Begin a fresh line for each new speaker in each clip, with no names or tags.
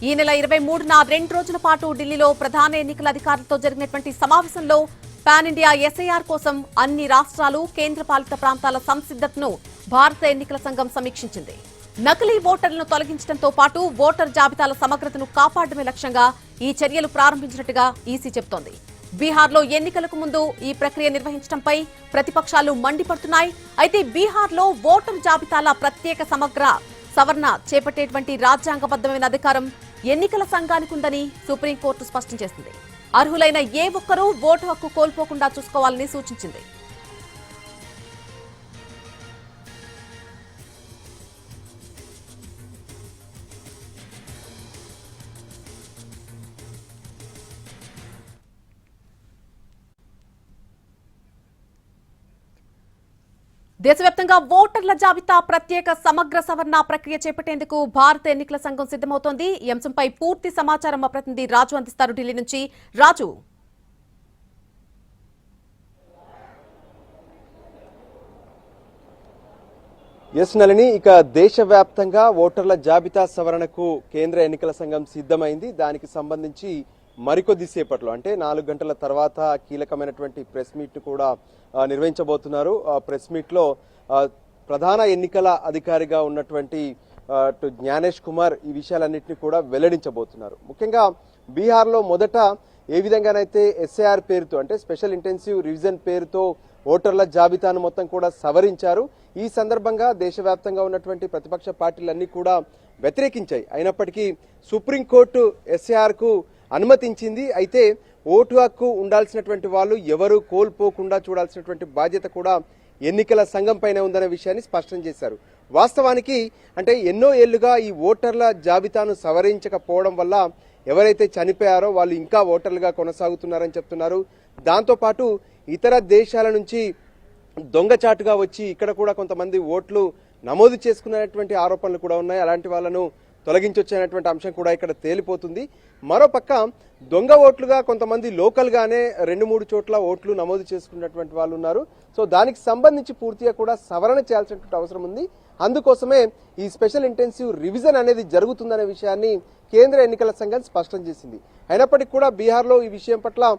ఈ నెల 23న 2 రోజుల పాటు ఢిల్లీలో ప్రధాన ఎన్నికల అధికారులతో జరిగినటువంటి సమావేశంలో పాన్ ఇండియా ఎస్ఐఆర్ కోసం అన్ని రాష్ట్రాలు కేంద్రపాలిత ప్రాంతాల సంసిద్ధతను భారత ఎన్నికల సంఘం సమీక్షించింది. నకిలీ ఓటర్లను తొలగించడంతో పాటు ఓటర్ జాబితాల సమగ్రతను కాపాడడమే లక్ష్యంగా ఈ చర్యలు ప్రారంభించినట్టుగా ఈసీ చెబుతోంది. బీహార్లో ఎన్నికలకు ముందు ఈ ప్రక్రియ నిర్వహించడంపై ప్రతిపక్షాలు మండిపడుతున్నాయి. అయితే బీహార్లో ఓటర్ జాబితాల ప్రత్యేక సమగ్ర సవరణ చేపట్టేటువంటి రాజ్యాంగబద్ధమైన అధికారం ఎన్నికల సంఘానికి ఉందని సుప్రీంకోర్టు స్పష్టం చేసింది. అర్హులైన ఏ ఒక్కరూ ఓటు హక్కు కోల్పోకుండా చూసుకోవాలని సూచించింది. దేశవ్యాప్తంగా ఓటర్ల జాబితా ప్రత్యేక సమగ్ర సవరణ ప్రక్రియ చేపట్టేందుకు భారత ఎన్నికల సంఘం సిద్దమవుతోంది. ఈ అంశంపై పూర్తి సమాచారం మా ప్రతినిధి రాజు అందిస్తారు ఢిల్లీ నుంచి. రాజు,
నళిని, ఇక దేశవ్యాప్తంగా ఓటర్ల జాబితా సవరణకు కేంద్ర ఎన్నికల సంఘం సిద్ధమైంది. దానికి సంబంధించి మరికొద్దిసేపట్లో అంటే 4 గంటల తర్వాత కీలకమైనటువంటి ప్రెస్ మీట్ కూడా నిర్వహించబోతున్నారు. ప్రెస్ మీట్ లో ప్రధాన ఎన్నికల అధికారిగా ఉన్నటువంటి జ్ఞానేష్ కుమార్ ఈ విషయాలన్నింటినీ కూడా వెల్లడించబోతున్నారు. ముఖ్యంగా బీహార్లో మొదట ఏ విధంగానైతే ఎస్ఐఆర్ పేరుతో అంటే స్పెషల్ ఇంటెన్సివ్ రివిజన్ పేరుతో ఓటర్ల జాబితాను మొత్తం కూడా సవరించారు. ఈ సందర్భంగా దేశవ్యాప్తంగా ఉన్నటువంటి ప్రతిపక్ష పార్టీలన్నీ కూడా వ్యతిరేకించాయి. అయినప్పటికీ సుప్రీంకోర్టు ఎస్ఐఆర్ కు అనుమతించింది. అయితే ఓటు హక్కు ఉండాల్సినటువంటి వాళ్ళు ఎవరు కోల్పోకుండా చూడాల్సినటువంటి బాధ్యత కూడా ఎన్నికల సంఘం పైన ఉందనే విషయాన్ని స్పష్టం చేశారు. వాస్తవానికి అంటే ఎన్నో ఏళ్లుగా ఈ ఓటర్ల జాబితాను సవరించకపోవడం వల్ల ఎవరైతే చనిపోయారో వాళ్ళు ఇంకా ఓటర్లుగా కొనసాగుతున్నారని చెప్తున్నారు. దాంతోపాటు ఇతర దేశాల నుంచి దొంగచాటుగా వచ్చి ఇక్కడ కూడా కొంతమంది ఓట్లు నమోదు చేసుకున్నటువంటి ఆరోపణలు కూడా ఉన్నాయి. అలాంటి వాళ్ళను తొలగించొచ్చనేటువంటి అంశం కూడా ఇక్కడ తేలిపోతుంది. మరోపక్క దొంగ ఓట్లుగా కొంతమంది లోకల్ గానే 2-3 చోట్ల ఓట్లు నమోదు చేసుకున్నటువంటి వాళ్ళు ఉన్నారు. సో దానికి సంబంధించి పూర్తిగా కూడా సవరణ చేయాల్సినటువంటి అవసరం ఉంది. అందుకోసమే ఈ స్పెషల్ ఇంటెన్సివ్ రివిజన్ అనేది జరుగుతుందనే విషయాన్ని కేంద్ర ఎన్నికల సంఘం స్పష్టం చేసింది. అయినప్పటికీ కూడా బీహార్లో ఈ విషయం పట్ల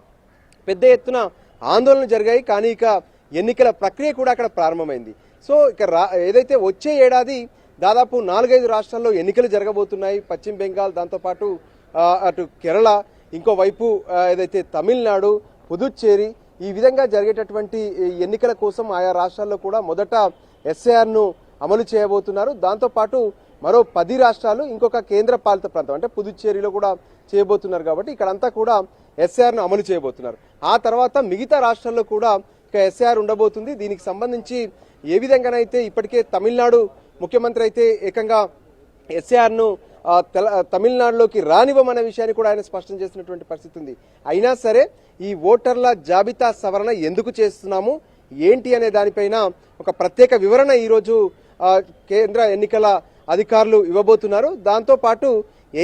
పెద్ద ఎత్తున ఆందోళనలు జరిగాయి. కానీ ఇక ఎన్నికల ప్రక్రియ కూడా అక్కడ ప్రారంభమైంది. సో ఇక ఏదైతే వచ్చే ఏడాది దాదాపు 4-5 రాష్ట్రాల్లో ఎన్నికలు జరగబోతున్నాయి. పశ్చిమ బెంగాల్, దాంతోపాటు అటు కేరళ, ఇంకోవైపు ఏదైతే తమిళనాడు, పుదుచ్చేరి, ఈ విధంగా జరిగేటటువంటి ఎన్నికల కోసం ఆయా రాష్ట్రాల్లో కూడా మొదట ఎస్ఐఆర్ ను అమలు చేయబోతున్నారు. దాంతోపాటు మరో 10 రాష్ట్రాలు ఇంకొక కేంద్ర పాలిత ప్రాంతం అంటే పుదుచ్చేరిలో కూడా చేయబోతున్నారు. కాబట్టి ఇక్కడంతా కూడా ఎస్ఐఆర్ ను అమలు చేయబోతున్నారు. ఆ తర్వాత మిగతా రాష్ట్రాల్లో కూడా ఇక ఎస్ఐఆర్ ఉండబోతుంది. దీనికి సంబంధించి ఏ విధంగానైతే ఇప్పటికే తమిళనాడు ముఖ్యమంత్రి అయితే ఏకంగా ఎస్ఐఆర్ ను తమిళనాడులోకి రానివ్వమనే విషయాన్ని కూడా ఆయన స్పష్టం చేసినటువంటి పరిస్థితి ఉంది. అయినా సరే ఈ ఓటర్ల జాబితా సవరణ ఎందుకు చేస్తున్నాము ఏంటి అనే దానిపైన ఒక ప్రత్యేక వివరణ ఈరోజు కేంద్ర ఎన్నికల అధికారులు ఇవ్వబోతున్నారు. దాంతోపాటు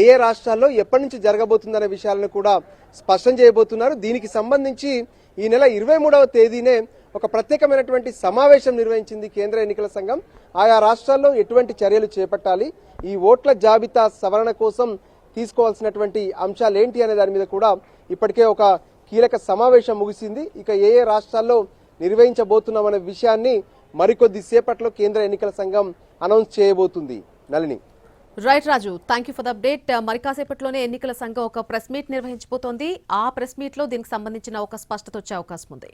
ఏ రాష్ట్రాల్లో ఎప్పటి నుంచి జరగబోతుందనే విషయాలను కూడా స్పష్టం చేయబోతున్నారు. దీనికి సంబంధించి ఈ నెల 23వ తేదీనే ఒక ప్రత్యేకమైనటువంటి సమావేశం నిర్వహించింది కేంద్ర ఎన్నికల సంఘం. ఆయా రాష్ట్రాల్లో ఎటువంటి చర్యలు చేపట్టాలి, ఈ ఓట్ల జాబితా సవరణ కోసం తీసుకోవాల్సినటువంటి అంశాలు ఏంటి అనే దాని మీద కూడా ఇప్పటికే ఒక కీలక సమావేశం ముగిసింది. ఇక ఏ రాష్ట్రాల్లో నిర్వహించబోతున్నామనే విషయాన్ని మరికొద్ది సేపట్లో కేంద్ర ఎన్నికల సంఘం అనౌన్స్ చేయబోతుంది. Nalini,
right Raju, thank you for the update. మరి కాసేపట్లోనే ఎన్నికల సంఘం ఒక ప్రెస్ మీట్ నిర్వహించబోతోంది. ఆ ప్రెస్ మీట్ లో దీనికి సంబంధించిన ఒక స్పష్టత వచ్చే అవకాశం ఉంది.